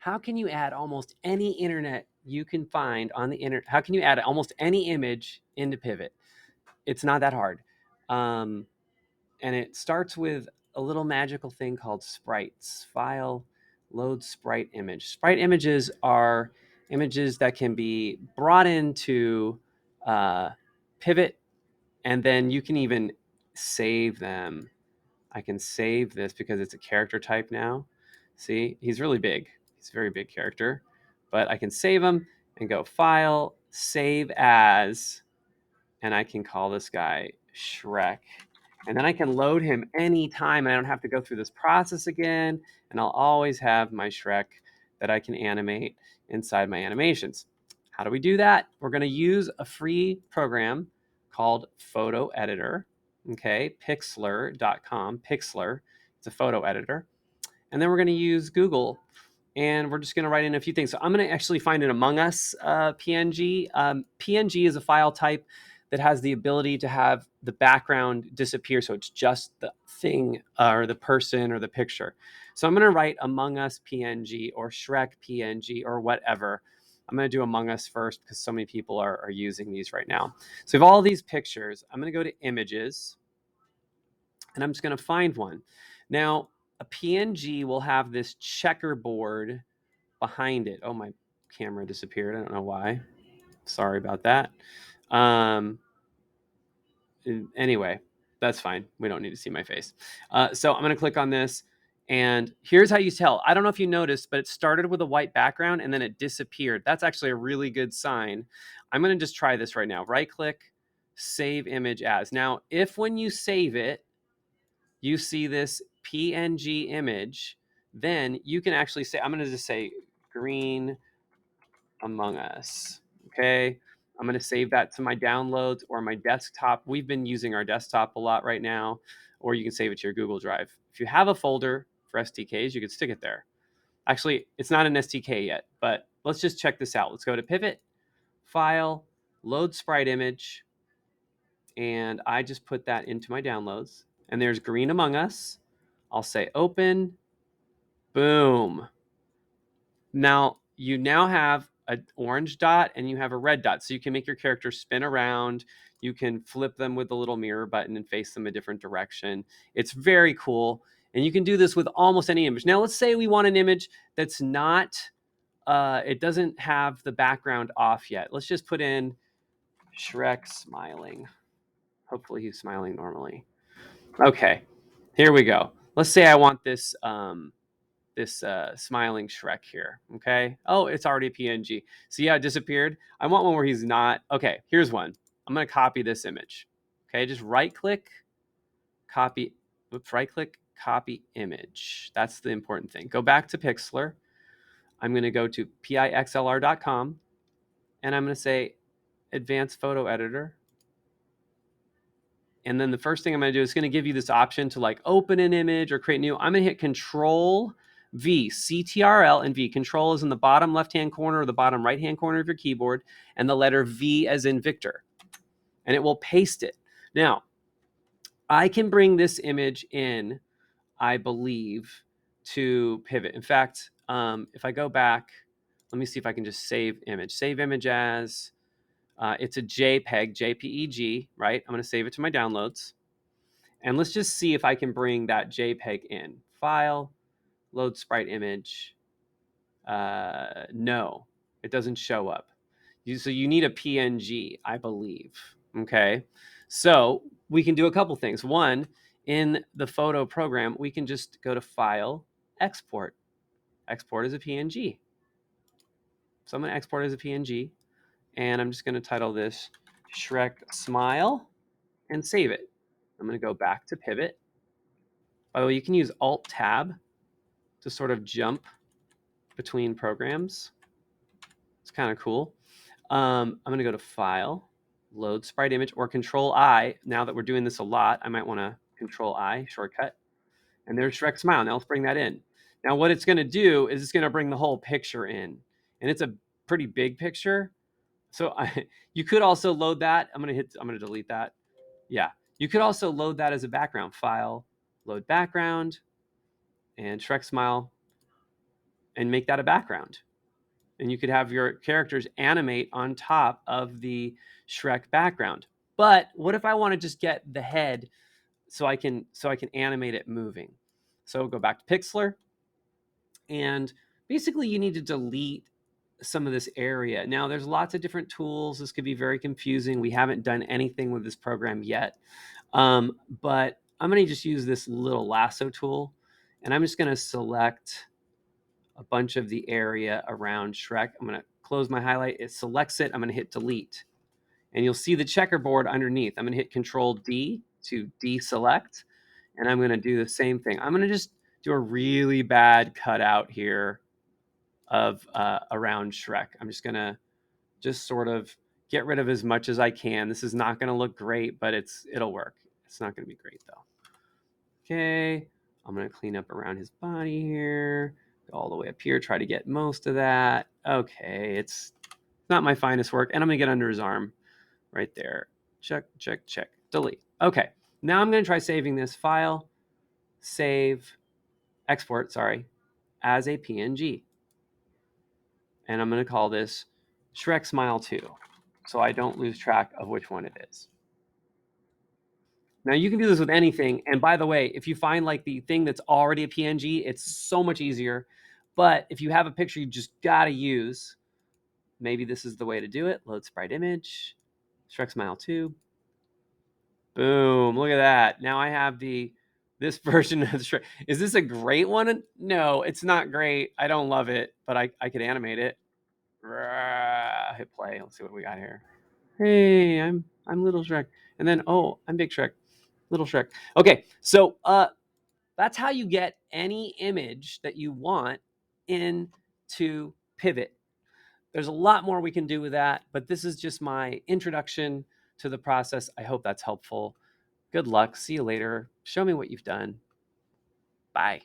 how can you add almost any internet you can find on the internet? How can you add almost any image into Pivot? It's not that hard. And it starts with a little magical thing called sprites. File, load sprite image. Sprite images are images that can be brought into Pivot, and then you can even save them. I can save this because it's a character type now. See, he's really big. He's a very big character, but I can save him and go File, Save As, and I can call this guy Shrek. And then I can load him anytime, and I don't have to go through this process again, and I'll always have my Shrek that I can animate inside my animations. How do we do that? We're going to use a free program called Photo Editor. Okay, Pixlr.com. Pixlr, it's a photo editor. And then we're going to use Google, and we're just going to write in a few things. So I'm going to actually find an Among Us PNG. PNG is a file type that has the ability to have the background disappear, so it's just the thing or the person or the picture. So I'm going to write Among Us PNG or Shrek PNG or whatever. I'm going to do Among Us first because so many people are using these right now. So we have all these pictures. I'm going to go to Images, and I'm just going to find one. Now, a PNG will have this checkerboard behind it. Oh, my camera disappeared. I don't know why. Sorry about that. Anyway, that's fine. We don't need to see my face. So I'm going to click on this. And here's how you tell. I don't know if you noticed, but it started with a white background and then it disappeared. That's actually a really good sign. I'm going to just try this right now. Right click, save image as. Now, if when you save it, you see this PNG image, then you can actually say, I'm going to just say green Among Us. Okay. I'm going to save that to my downloads or my desktop. We've been using our desktop a lot right now, or you can save it to your Google Drive. If you have a folder for SDKs, you could stick it there. Actually, it's not an SDK yet, but let's just check this out. Let's go to Pivot, File, Load Sprite Image, and I just put that into my downloads. And there's Green Among Us. I'll say Open. Boom. Now, you now have an orange dot and you have a red dot. So you can make your character spin around. You can flip them with the little mirror button and face them a different direction. It's very cool. And you can do this with almost any image. Now, let's say we want an image that's not, it doesn't have the background off yet. Let's just put in Shrek smiling. Hopefully he's smiling normally. Okay, here we go. Let's say I want this smiling Shrek here. Okay. Oh, it's already a PNG. So yeah, it disappeared. I want one where he's not. Okay, here's one. I'm going to copy this image. Okay, just right click, copy. Oops, right click, copy image. That's the important thing. Go back to Pixlr. I'm going to go to pixlr.com and I'm going to say advanced photo editor. And then the first thing I'm going to do is going to give you this option to like open an image or create new. I'm going to hit Control V, CTRL and V. Control is in the bottom left-hand corner or the bottom right-hand corner of your keyboard, and the letter V as in Victor. And it will paste it. Now, I can bring this image in, I believe, to Pivot. In fact, if I go back, let me see if I can just save image. Save image as, it's a JPEG, JPEG, right? I'm going to save it to my downloads. And let's just see if I can bring that JPEG in. File, load sprite image. No, it doesn't show up. So you need a PNG, I believe. Okay, so we can do a couple things. One, in the photo program, we can just go to File, Export. Export as a PNG. So I'm going to export as a PNG, and I'm just going to title this Shrek Smile and save it. I'm going to go back to Pivot. By the way, you can use Alt-Tab to sort of jump between programs. It's kind of cool. I'm going to go to File, Load Sprite Image, or Control-I. Now that we're doing this a lot, I might want to Control-I, shortcut. And there's Shrek Smile. Now let's bring that in. Now what it's going to do is it's going to bring the whole picture in. And it's a pretty big picture. So you could also load that. I'm going to delete that. Yeah. You could also load that as a background. File, Load Background, and Shrek Smile. and make that a background. And you could have your characters animate on top of the Shrek background. But what if I want to just get the head so I can animate it moving? So go back to Pixlr, and basically you need to delete some of this area. Now there's lots of different tools. This could be very confusing. We haven't done anything with this program yet. But I'm going to just use this little lasso tool, and I'm just going to select a bunch of the area around Shrek. I'm going to close my highlight. It selects it. I'm going to hit delete. And you'll see the checkerboard underneath. I'm going to hit Control D to deselect. And I'm going to do the same thing. I'm going to just do a really bad cutout here of around Shrek. I'm just going to just sort of get rid of as much as I can. This is not going to look great, but it'll work. It's not going to be great though. Okay, I'm going to clean up around his body here. Go all the way up here, try to get most of that. Okay, it's not my finest work. And I'm going to get under his arm right there. Check, check, check, delete. Okay, now I'm going to try saving this file. Save, export, sorry, as a PNG. And I'm going to call this Shrek Smile 2, so I don't lose track of which one it is. Now you can do this with anything. And by the way, if you find like the thing that's already a PNG, it's so much easier. But if you have a picture you just gotta use, maybe this is the way to do it. Load sprite image, Shrek Smile 2. Boom, look at that. Now I have this version of Shrek. Is this a great one? No, it's not great. I don't love it, but I could animate it. Hit play. Let's see what we got here. Hey, I'm little Shrek. And then, oh, I'm big Shrek. Little Shrek. Okay, so that's how you get any image that you want into Pivot. There's a lot more we can do with that, but this is just my introduction to the process. I hope that's helpful. Good luck. See you later. Show me what you've done. Bye.